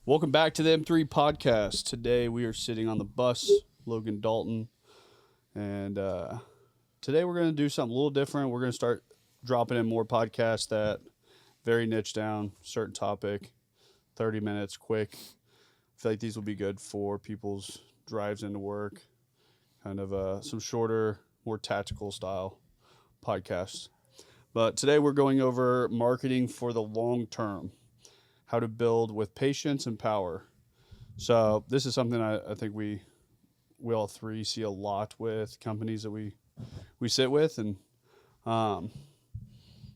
Welcome back to the M3 podcast. Today we are sitting on the bus, Logan Dalton, and today we're going to do something a little different. We're going to start dropping in more podcasts that very niche down, certain topic, 30 minutes, quick. I feel like these will be good for people's drives into work, kind of some shorter, more tactical style podcasts. But today we're going over marketing for the long term. How to build with patience and power. So this is something I think we all three see a lot with companies that we sit with, and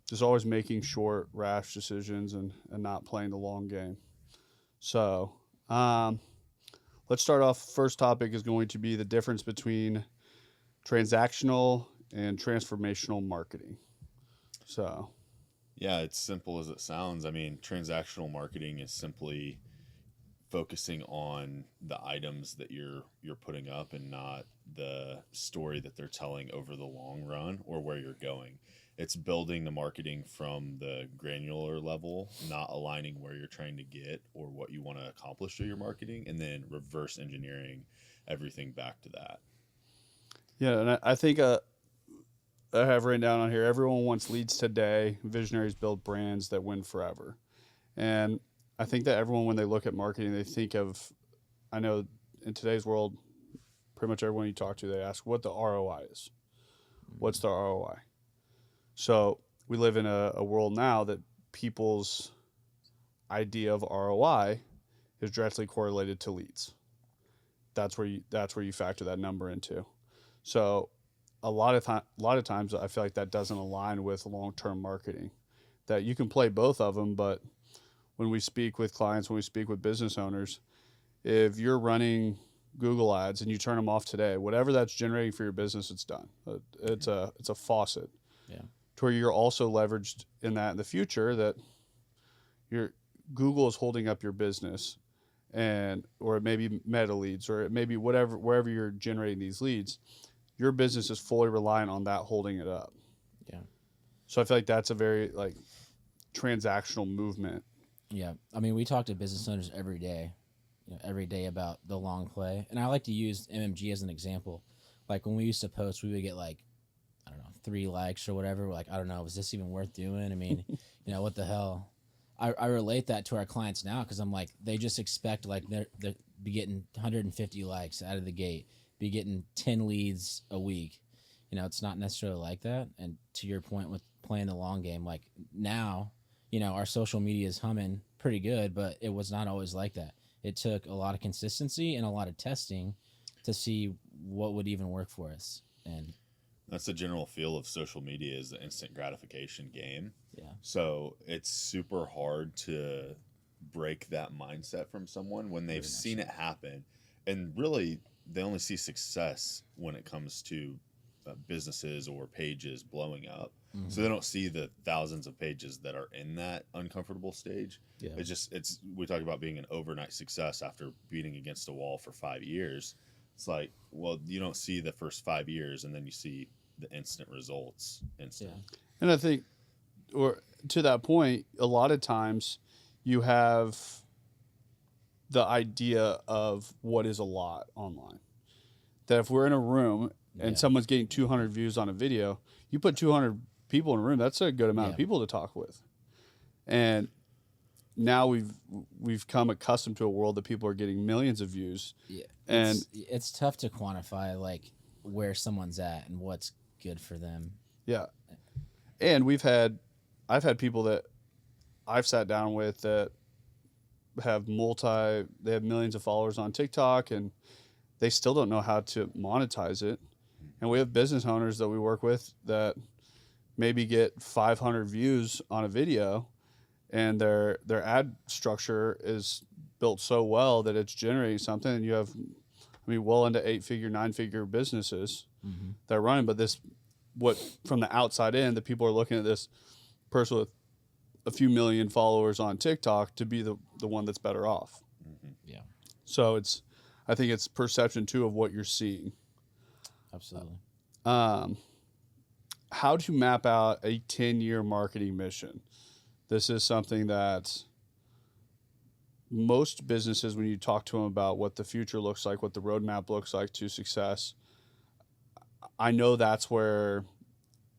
just always making short, rash decisions and not playing the long game. So let's start off. First topic is going to be the difference between transactional and transformational marketing. So. Yeah, it's simple as it sounds. I mean, transactional marketing is simply focusing on the items that you're putting up and not the story that they're telling over the long run or where you're going. It's building the marketing from the granular level, not aligning where you're trying to get or what you want to accomplish through your marketing, and then reverse engineering everything back to that. Yeah, and I think I have written down on here, everyone wants leads today. Visionaries build brands that win forever. And I think that everyone, when they look at marketing, they think of, I know in today's world, pretty much everyone you talk to, they ask what the ROI is. What's the ROI? So we live in a world now that people's idea of ROI is directly correlated to leads. That's where you factor that number into. So a lot of times I feel like that doesn't align with long-term marketing. That you can play both of them, but when we speak with clients, when we speak with business owners, if you're running Google ads and you turn them off today, whatever that's generating for your business, it's done. It's a faucet. Yeah. To where you're also leveraged in that in the future, that your Google is holding up your business, or it may be meta leads, or it may be wherever you're generating these leads. Your business is fully reliant on that holding it up. Yeah. So I feel like that's a very transactional movement. Yeah. I mean, we talk to business owners every day about the long play. And I like to use MMG as an example. Like when we used to post, we would get 3 likes or whatever. We're like, I don't know, is this even worth doing? I mean, what the hell? I relate that to our clients now because I'm like, they just expect they're be getting 150 likes out of the gate. Be getting 10 leads a week. It's not necessarily like that. And to your point with playing the long game, like now, our social media is humming pretty good, but it was not always like that. It took a lot of consistency and a lot of testing to see what would even work for us. And that's the general feel of social media, is the instant gratification game. Yeah. So it's super hard to break that mindset from someone when they've seen it happen. And really, they only see success when it comes to businesses or pages blowing up. Mm-hmm. So they don't see the thousands of pages that are in that uncomfortable stage. Yeah. We talk about being an overnight success after beating against a wall for 5 years. It's like, well, you don't see the first 5 years and then you see the instant results. Yeah. And I think, or to that point, a lot of times you have the idea of what is a lot online. That if we're in a room and someone's getting 200 views on a video, you put 200 people in a room, that's a good amount of people to talk with. And now we've come accustomed to a world that people are getting millions of views. Yeah. And it's tough to quantify where someone's at and what's good for them. Yeah. And I've had people that I've sat down with that have they have millions of followers on TikTok and they still don't know how to monetize it. And we have business owners that we work with that maybe get 500 views on a video and their ad structure is built so well that it's generating something, and you have, well into 8-figure, 9-figure businesses that are running. But from the outside in, the people are looking at this person with a few million followers on TikTok to be the one that's better off. Mm-hmm. Yeah. So I think it's perception too of what you're seeing. Absolutely. How to map out a 10-year marketing mission. This is something that most businesses, when you talk to them about what the future looks like, what the roadmap looks like to success, I know that's where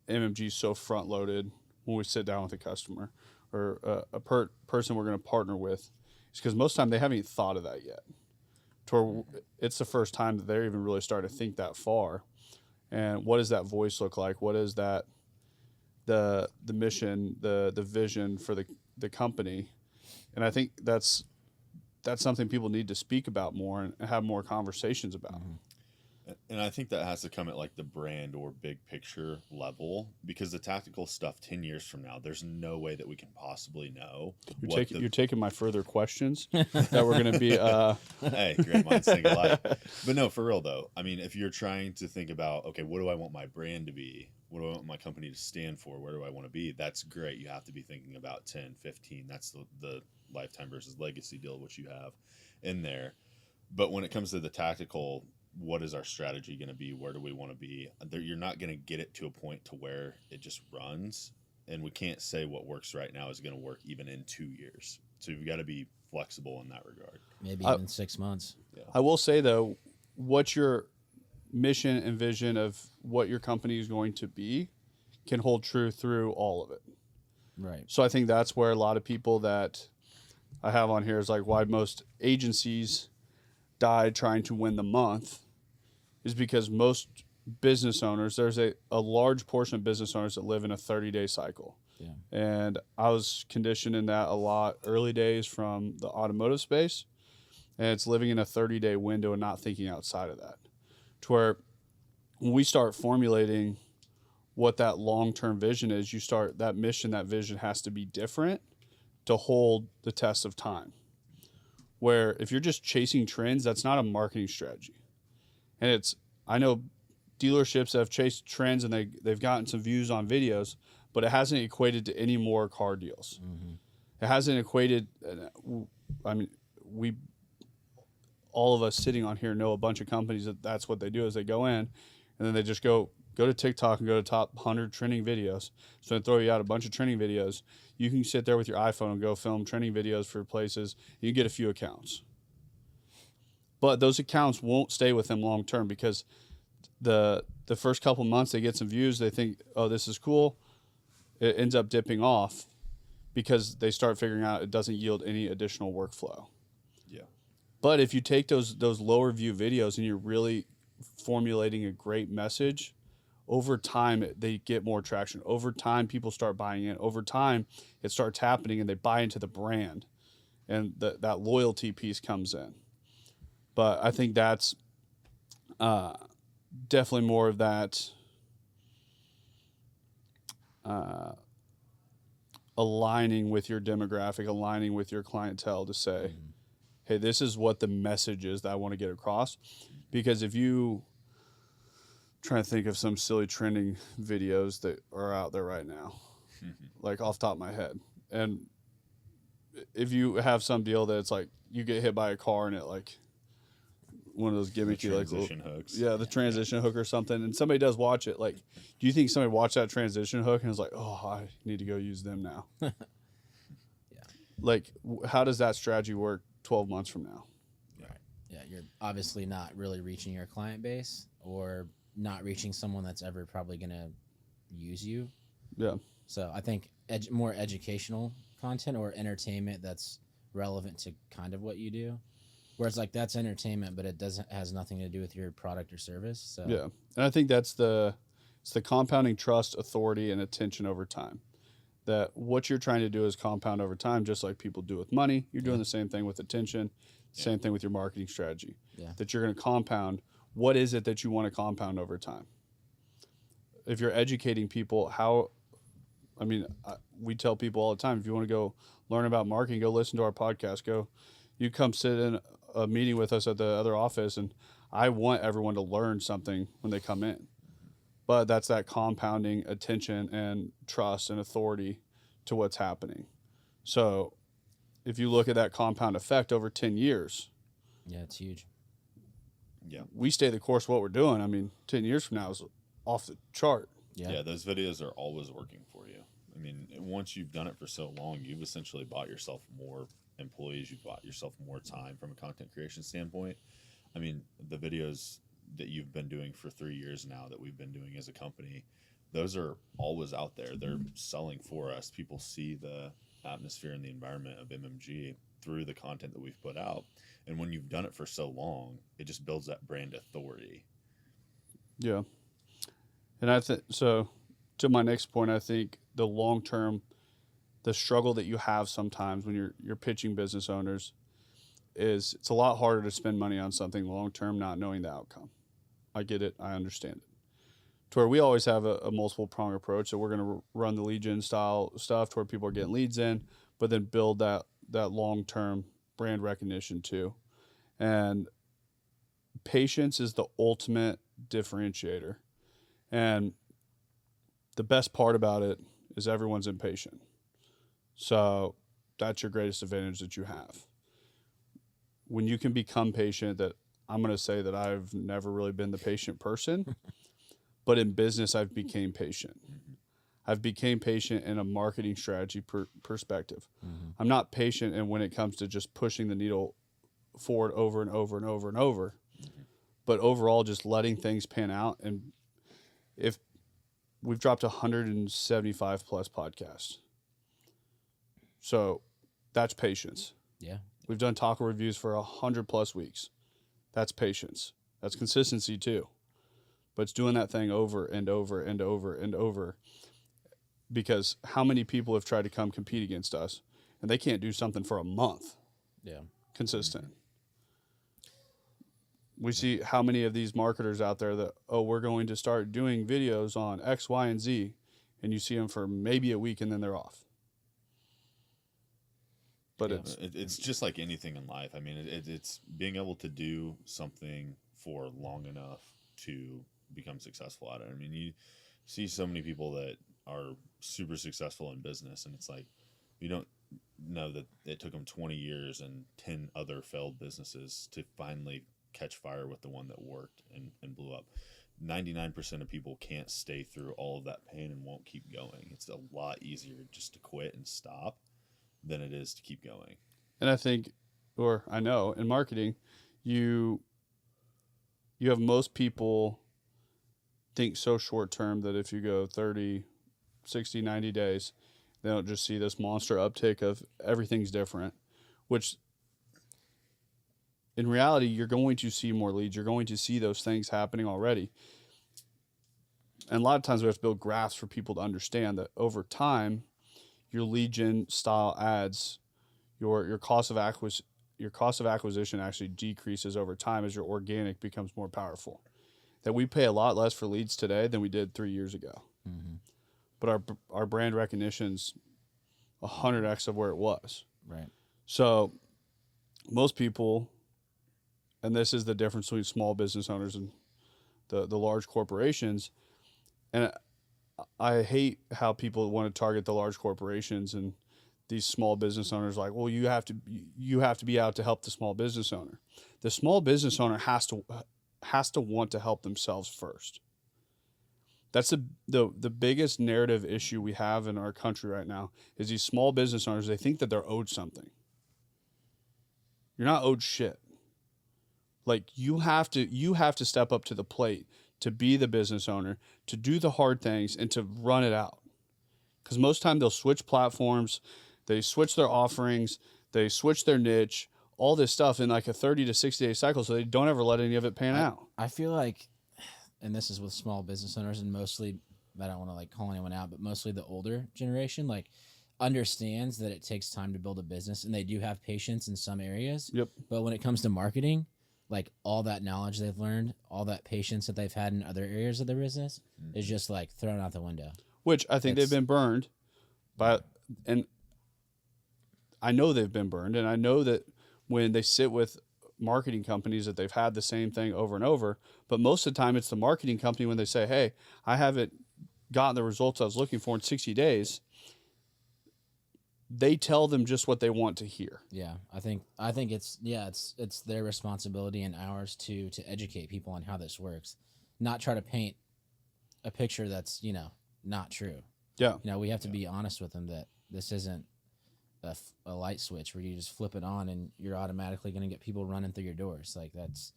MMG is so front loaded when we sit down with a customer or a person we're going to partner with. It's because most of the time they haven't even thought of that yet. To where it's the first time that they're even really starting to think that far. And what does that voice look like? What is that the mission, the vision for the company? And I think that's something people need to speak about more and have more conversations about. And I think that has to come at like the brand or big picture level, because the tactical stuff 10 years from now, there's no way that we can possibly know. You're taking my further questions that we're going to be. Hey, great minds think alike. But no, for real though. I mean, if you're trying to think about, okay, what do I want my brand to be? What do I want my company to stand for? Where do I want to be? That's great. You have to be thinking about 10, 15. That's the lifetime versus legacy deal, which you have in there. But when it comes to the tactical, what is our strategy going to be? Where do we want to be? You're not going to get it to a point to where it just runs. And we can't say what works right now is going to work even in 2 years. So you've got to be flexible in that regard. Maybe even 6 months. Yeah. I will say though, what's your mission and vision of what your company is going to be can hold true through all of it. Right. So I think that's where a lot of people that I have on here is like why most agencies die trying to win the month is because most business owners, there's a large portion of business owners that live in a 30-day cycle. Yeah. And I was conditioned in that a lot early days from the automotive space. And it's living in a 30-day window and not thinking outside of that. To where when we start formulating what that long-term vision is, you start that mission, that vision has to be different to hold the test of time. Where if you're just chasing trends, that's not a marketing strategy. And I know dealerships that have chased trends and they've gotten some views on videos, but it hasn't equated to any more car deals. Mm-hmm. It hasn't equated. I mean, all of us sitting on here know a bunch of companies that's what they do is they go in and then they just go to TikTok and go to top 100 trending videos. So they throw you out a bunch of trending videos. You can sit there with your iPhone and go film trending videos for places. You get a few accounts. But those accounts won't stay with them long term because the first couple months they get some views. They think, oh, this is cool. It ends up dipping off because they start figuring out it doesn't yield any additional workflow. Yeah. But if you take those lower view videos and you're really formulating a great message, over time they get more traction. Over time people start buying in. Over time it starts happening and they buy into the brand, and that loyalty piece comes in. But I think that's definitely more of that aligning with your demographic, aligning with your clientele to say, hey, this is what the message is that I want to get across. Because if you try to think of some silly trending videos that are out there right now, like off the top of my head, and if you have some deal that it's like you get hit by a car and it like one of those gimmicky transition hooks. Yeah, the transition hook or something, and somebody does watch it. Like, do you think somebody watched that transition hook and is like, oh, I need to go use them now? Yeah. Like, how does that strategy work 12 months from now? Right. Yeah, you're obviously not really reaching your client base or not reaching someone that's ever probably going to use you. Yeah. So I think more educational content or entertainment that's relevant to kind of what you do. Whereas like that's entertainment, but it has nothing to do with your product or service. So yeah, and I think it's the compounding trust, authority, and attention over time. That what you're trying to do is compound over time, just like people do with money. You're doing the same thing with attention, same thing with your marketing strategy. Yeah. That you're going to compound. What is it that you want to compound over time? If you're educating people, we tell people all the time, if you want to go learn about marketing, go listen to our podcast. You come sit in a meeting with us at the other office, and I want everyone to learn something when they come in. But that's that compounding attention and trust and authority to what's happening. So if you look at that compound effect over 10 years, yeah, it's huge. Yeah. We stay the course of what we're doing. I mean, 10 years from now is off the chart. Yeah, those videos are always working for you. I mean, once you've done it for so long, you've essentially bought yourself more employees. You've bought yourself more time from a content creation standpoint. I mean, the videos that you've been doing for 3 years now that we've been doing as a company, those are always out there. They're selling for us. People see the atmosphere and the environment of MMG through the content that we've put out. And when you've done it for so long, it just builds that brand authority. Yeah. And I think so. To my next point, I think the long term, the struggle that you have sometimes when you're pitching business owners is it's a lot harder to spend money on something long term, not knowing the outcome. I get it. I understand it. To where we always have a multiple prong approach. So we're going to run the lead gen style stuff to where people are getting leads in, but then build that long term brand recognition too. And patience is the ultimate differentiator. And the best part about it is everyone's impatient. So that's your greatest advantage that you have. When you can become patient, that I'm going to say that I've never really been the patient person, but in business, I've became patient. I've became patient in a marketing strategy perspective. Mm-hmm. I'm not patient and when it comes to just pushing the needle forward over and over and over and over, but overall just letting things pan out. And if we've dropped 175 plus podcasts, so that's patience. Yeah. We've done taco reviews for 100 plus weeks. That's patience. That's consistency too. But it's doing that thing over and over and over and over. Because how many people have tried to come compete against us and they can't do something for a month? Yeah. Consistent. We see how many of these marketers out there that, we're going to start doing videos on X, Y, and Z. And you see them for maybe a week and then they're off. But Yeah. It's just like anything in life. I mean, it's being able to do something for long enough to become successful at it. I mean, you see so many people that are super successful in business, and it's like you don't know that it took them 20 years and 10 other failed businesses to finally catch fire with the one that worked and blew up. 99% of people can't stay through all of that pain and won't keep going. It's a lot easier just to quit and stop than it is to keep going. And I think, or I know, in marketing, you have most people think so short term that if you go 30, 60, 90 days, they don't just see this monster uptick of everything's different, which in reality, you're going to see more leads. You're going to see those things happening already. And a lot of times we have to build graphs for people to understand that over time, your lead gen style ads, your cost of acquisition actually decreases over time as your organic becomes more powerful. That we pay a lot less for leads today than we did 3 years ago. Mm-hmm. But our brand recognition's 100x of where it was. Right. So most people, and this is the difference between small business owners and the large corporations, and I hate how people want to target the large corporations and these small business owners like, well, you have to be out to help the small business owner. The small business owner has to want to help themselves first. That's the biggest narrative issue we have in our country right now is these small business owners, they think that they're owed something. You're not owed shit. Like you have to step up to the plate to be the business owner, to do the hard things and to run it out. Because most time they'll switch platforms, they switch their offerings, they switch their niche, all this stuff in like a 30 to 60 day cycle, so they don't ever let any of it pan out. I feel like, and this is with small business owners and mostly, I don't want to like call anyone out, but mostly the older generation, like understands that it takes time to build a business and they do have patience in some areas. Yep. But when it comes to marketing, like all that knowledge they've learned, all that patience that they've had in other areas of their business is just like thrown out the window. Which I think they've been burned by, and I know they've been burned, and I know that when they sit with marketing companies that they've had the same thing over and over, but most of the time it's the marketing company when they say, hey, I haven't gotten the results I was looking for in 60 days, they tell them just what they want to hear. Yeah, I think it's their responsibility and ours to educate people on how this works, not try to paint a picture that's not true. Yeah, we have to be honest with them that this isn't a light switch where you just flip it on and you're automatically going to get people running through your doors. Like that's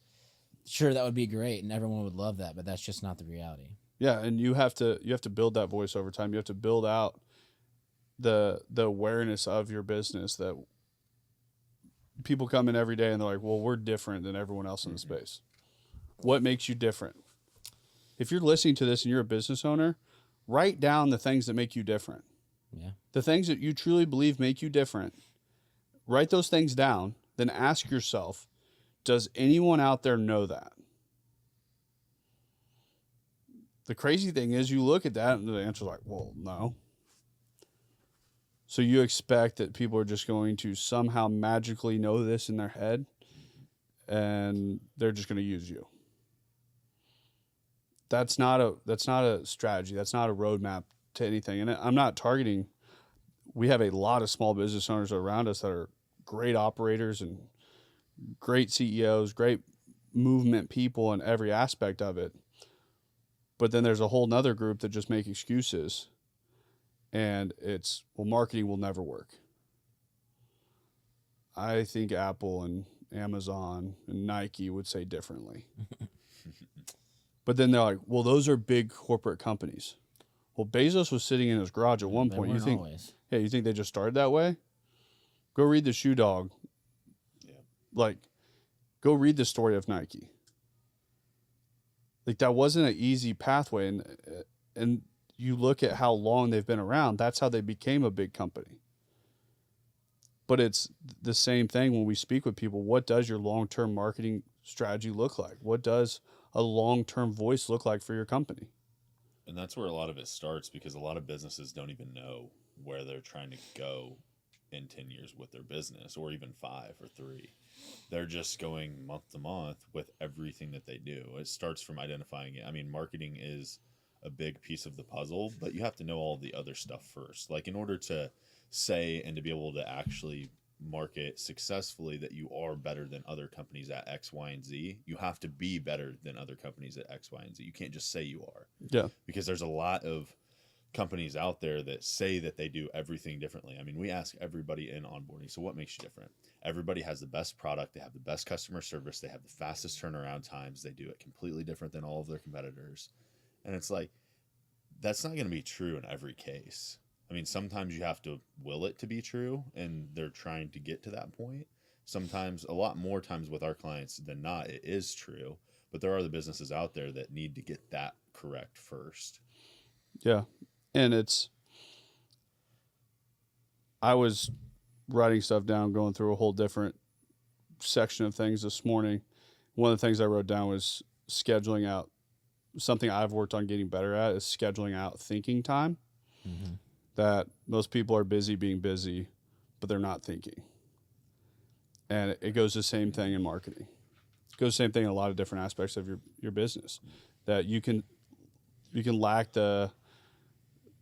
sure that would be great and everyone would love that, but that's just not the reality. Yeah, and you have to build that voice over time. You have to build out the awareness of your business that people come in every day and they're like, well, we're different than everyone else in the space. What makes you different? If you're listening to this and you're a business owner, write down the things that make you different. Yeah. The things that you truly believe make you different. Write those things down. Then ask yourself, does anyone out there know that? The crazy thing is you look at that and the answer's like, well, no. So you expect that people are just going to somehow magically know this in their head and they're just going to use you. That's not a strategy. That's not a roadmap to anything. And I'm not targeting. We have a lot of small business owners around us that are great operators and great CEOs, great movement people in every aspect of it. But then there's a whole nother group that just make excuses. And it's, well, marketing will never work. I think Apple and Amazon and Nike would say differently. But then they're like, well, those are big corporate companies. Well, Bezos was sitting in his garage at one point. You think, always. yeah, you think they just started that way? Go read the Shoe Dog. Yeah. Like, go read the story of Nike. Like, that wasn't an easy pathway. And you look at how long they've been around, that's how they became a big company. But it's the same thing when we speak with people. What does your long-term marketing strategy look like? What does a long-term voice look like for your company? And that's where a lot of it starts, because a lot of businesses don't even know where they're trying to go in 10 years with their business, or even 5 or 3. They're just going month to month with everything that they do. It starts from identifying it. I mean, marketing is a big piece of the puzzle, but you have to know all the other stuff first. Like, in order to say and to be able to actually market successfully that you are better than other companies at X, Y, and Z, you have to be better than other companies at X, Y, and Z. You can't just say you are. Yeah. Because there's a lot of companies out there that say that they do everything differently. I mean, we ask everybody in onboarding, so what makes you different? Everybody has the best product. They have the best customer service. They have the fastest turnaround times. They do it completely different than all of their competitors. And it's like, that's not going to be true in every case. I mean, sometimes you have to will it to be true, and they're trying to get to that point. Sometimes, a lot more times with our clients than not, it is true. But there are the businesses out there that need to get that correct first. Yeah. And I was writing stuff down, going through a whole different section of things this morning. One of the things I wrote down was scheduling out. Something I've worked on getting better at is scheduling out thinking time. Mm-hmm. That most people are busy being busy, but they're not thinking. And it goes the same thing in marketing. It goes the same thing in a lot of different aspects of your business. That you can lack the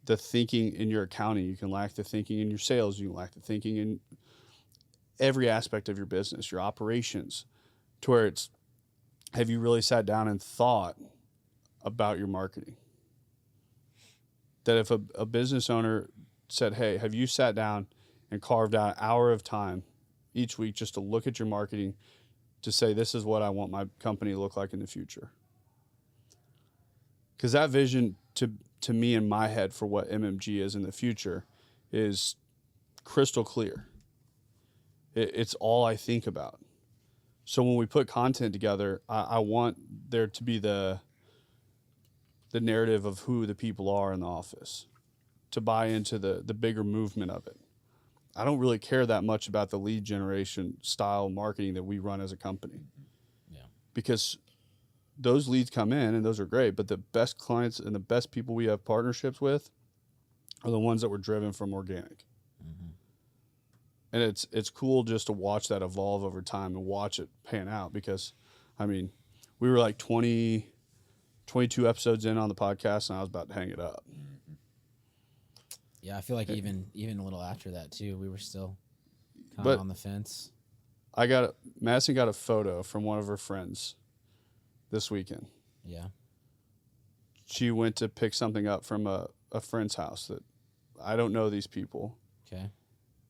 thinking in your accounting. You can lack the thinking in your sales. You can lack the thinking in every aspect of your business, your operations, to where it's, have you really sat down and thought about your marketing? That if a business owner said, hey, have you sat down and carved out an hour of time each week just to look at your marketing, to say, this is what I want my company to look like in the future? Because that vision to me in my head for what MMG is in the future is crystal clear. It's all I think about. So when we put content together, I want there to be the narrative of who the people are in the office, to buy into the bigger movement of it. I don't really care that much about the lead generation style marketing that we run as a company. Yeah. Because those leads come in and those are great, but the best clients and the best people we have partnerships with are the ones that were driven from organic. Mm-hmm. And it's cool just to watch that evolve over time and watch it pan out, because, I mean, we were like 22 episodes in on the podcast and I was about to hang it up. Yeah, I feel like even a little after that too, we were still kind But of on the fence. Madison got a photo from one of her friends this weekend. Yeah. She went to pick something up from a friend's house that I don't know these people. Okay.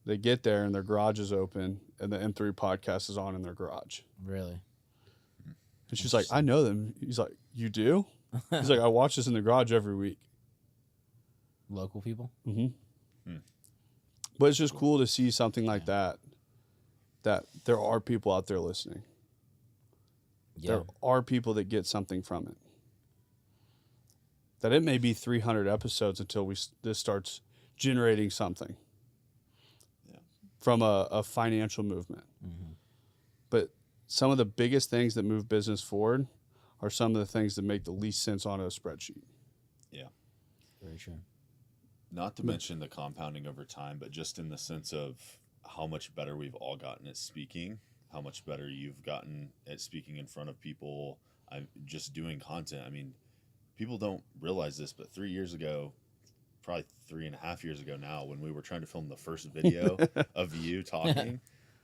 They get there and their garage is open and the M3 podcast is on in their garage. Really? And she's like, I know them. He's like, you do? He's like, I watch this in the garage every week. Local people? Mm-hmm. Hmm. But it's just cool to see something like that there are people out there listening. Yeah. There are people that get something from it. That it may be 300 episodes until this starts generating something from a financial movement. Mm-hmm. But some of the biggest things that move business forward are some of the things that make the least sense on a spreadsheet. Yeah. Very true. Not to mention the compounding over time, but just in the sense of how much better we've all gotten at speaking, how much better you've gotten at speaking in front of people. I'm just doing content. I mean, people don't realize this, but 3 years ago, probably 3.5 years ago now, when we were trying to film the first video of you talking,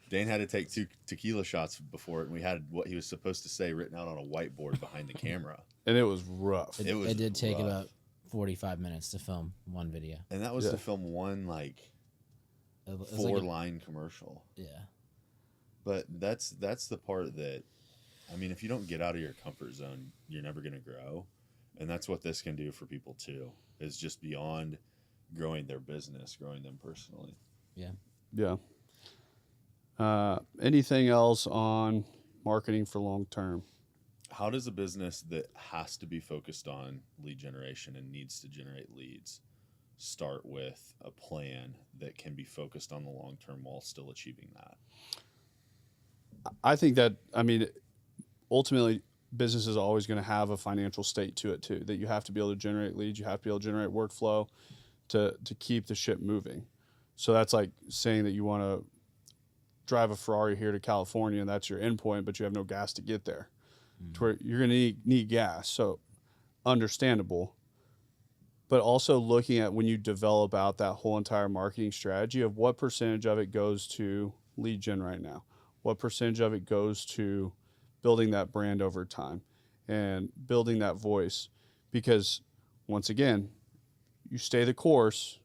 Dane had to take 2 tequila shots before it, and we had what he was supposed to say written out on a whiteboard behind the camera. And it was rough. It did take about 45 minutes to film one video. And that was to film one, like, It was 4-line commercial. Yeah. But that's the part that, I mean, if you don't get out of your comfort zone, you're never going to grow. And that's what this can do for people too, is just beyond growing their business, growing them personally. Yeah. Yeah. Anything else on marketing for long term? How does a business that has to be focused on lead generation and needs to generate leads start with a plan that can be focused on the long term while still achieving that? I think that, I mean, ultimately, business is always going to have a financial state to it too, that you have to be able to generate leads, you have to be able to generate workflow to keep the ship moving. So that's like saying that you want to drive a Ferrari here to California and that's your endpoint, but you have no gas to get there. To where you're going to need gas. So understandable. But also looking at when you develop out that whole entire marketing strategy of what percentage of it goes to lead gen right now, what percentage of it goes to building that brand over time and building that voice. Because once again, you stay the course,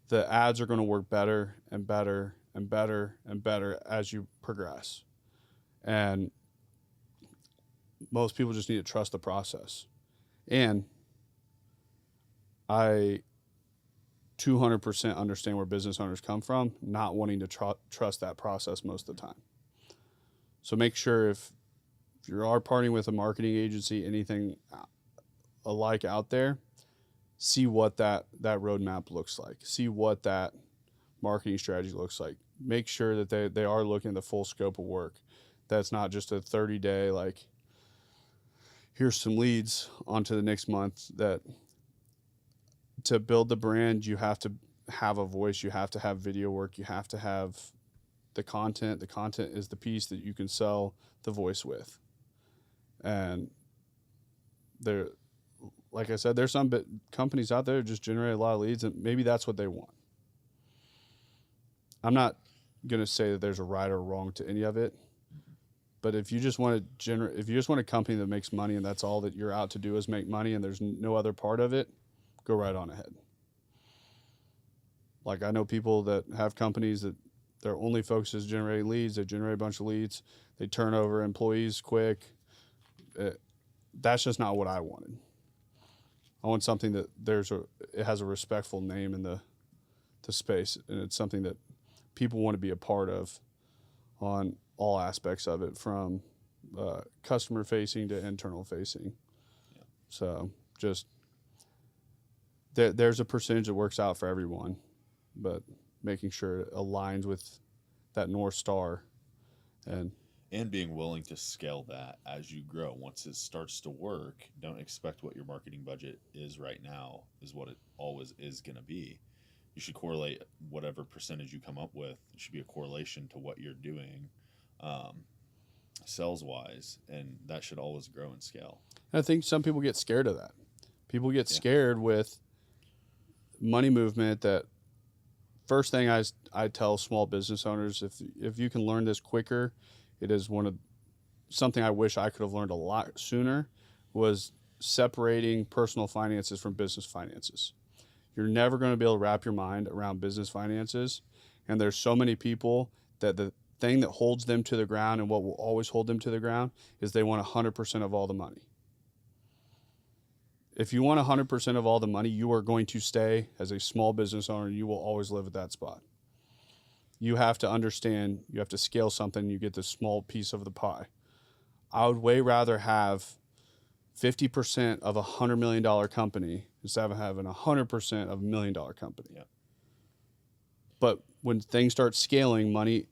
the ads are going to work better and better and better and better as you progress. And most people just need to trust the process. And I 200% understand where business owners come from, not wanting to trust that process most of the time. So make sure if you are partnering with a marketing agency, anything alike out there, see what that roadmap looks like. See what that marketing strategy looks like. Make sure that they are looking at the full scope of work. That's not just a 30-day, like, here's some leads on to the next month. That to build the brand, you have to have a voice, you have to have video work, you have to have the content. The content is the piece that you can sell the voice with. And there, like I said, there's some companies out there that just generate a lot of leads, and maybe that's what they want. I'm not going to say that there's a right or wrong to any of it. But if you just want to if you just want a company that makes money and that's all that you're out to do is make money and there's no other part of it, go right on ahead. Like, I know people that have companies that their only focus is generating leads. They generate a bunch of leads. They turn over employees quick. That's just not what I wanted. I want something that it has a respectful name in the space, and it's something that people want to be a part of on all aspects of it, from customer facing to internal facing. Yeah. So just there's a percentage that works out for everyone, but making sure it aligns with that North Star and being willing to scale that as you grow. Once it starts to work, don't expect what your marketing budget is right now is what it always is going to be. You should correlate whatever percentage you come up with. It should be a correlation to what you're doing sales wise, and that should always grow and scale. I think some people get scared of that. People get scared with money movement. That first thing I tell small business owners, if you can learn this quicker, it is something I wish I could have learned a lot sooner, was separating personal finances from business finances. You're never going to be able to wrap your mind around business finances. And there's so many people that the thing that holds them to the ground and what will always hold them to the ground is they want 100% of all the money. If you want 100% of all the money, you are going to stay as a small business owner. You will always live at that spot. You have to understand, you have to scale something, you get this small piece of the pie. I would way rather have 50% of $100 million company instead of having 100% of $1 million company. Yeah. But when things start scaling, money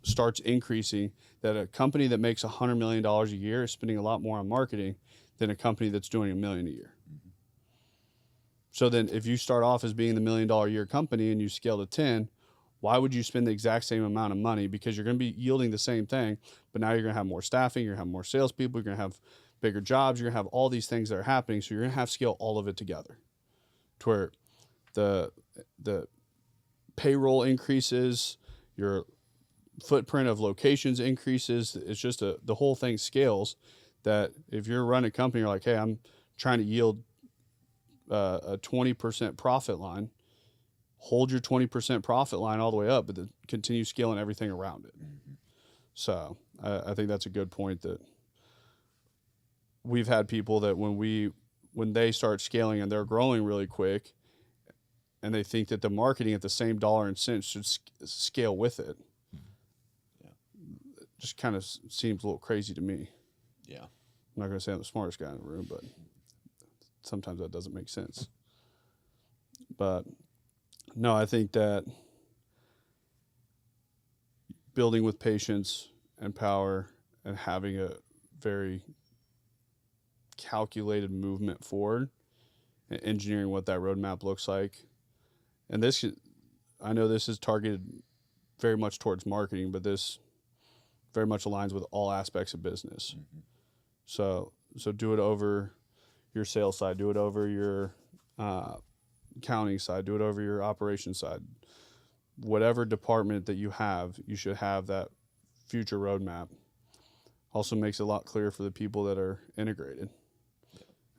starts increasing, that a company that makes $100 million a year is spending a lot more on marketing than a company that's doing $1 million a year. Mm-hmm. So then if you start off as being the $1 million a year company and you scale to 10, why would you spend the exact same amount of money? Because you're going to be yielding the same thing, but now you're going to have more staffing, you're going to have more salespeople, you're going to have bigger jobs, you're going to have all these things that are happening. So you're going to have to scale all of it together to where the payroll increases, your footprint of locations increases. It's just the whole thing scales. That if you're running a company, you're like, hey, I'm trying to yield a 20% profit line. Hold your 20% profit line all the way up, but then continue scaling everything around it. Mm-hmm. So I think that's a good point, that we've had people that when they start scaling and they're growing really quick, and they think that the marketing at the same dollar and cents should scale with it. Yeah. It just kind of seems a little crazy to me. Yeah. I'm not going to say I'm the smartest guy in the room, but sometimes that doesn't make sense. But no, I think that building with patience and power and having a very calculated movement forward and engineering what that roadmap looks like. And this, I know this is targeted very much towards marketing, but this very much aligns with all aspects of business. Mm-hmm. So do it over your sales side, do it over your accounting side, do it over your operations side. Whatever department that you have, you should have that future roadmap. Also makes it a lot clearer for the people that are integrated.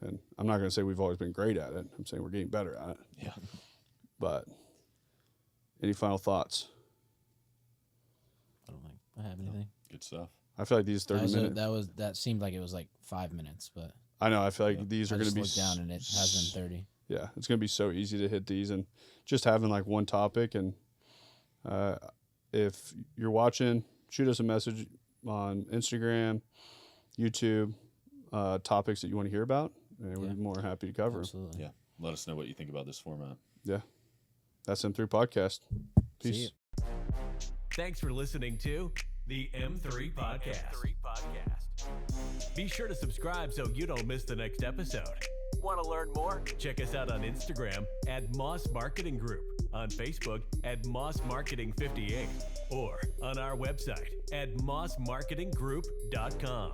And I'm not going to say we've always been great at it. I'm saying we're getting better at it. Yeah. But any final thoughts? I don't think I have anything. Good stuff. I feel like these 30 minutes. That seemed like it was like 5 minutes, but I know. I feel like these are I going to be just looked down and it has been 30. Yeah, it's going to be so easy to hit these, and just having like one topic. And if you're watching, shoot us a message on Instagram, YouTube, topics that you want to hear about, and we'd be more than happy to cover them. Absolutely. Yeah. Let us know what you think about this format. Yeah. That's M3 Podcast. See Peace. ya. Thanks for listening to the M3 Podcast. Be sure to subscribe so you don't miss the next episode. Want to learn more? Check us out on Instagram at Moss Marketing Group, on Facebook at Moss Marketing 58, or on our website at mossmarketinggroup.com.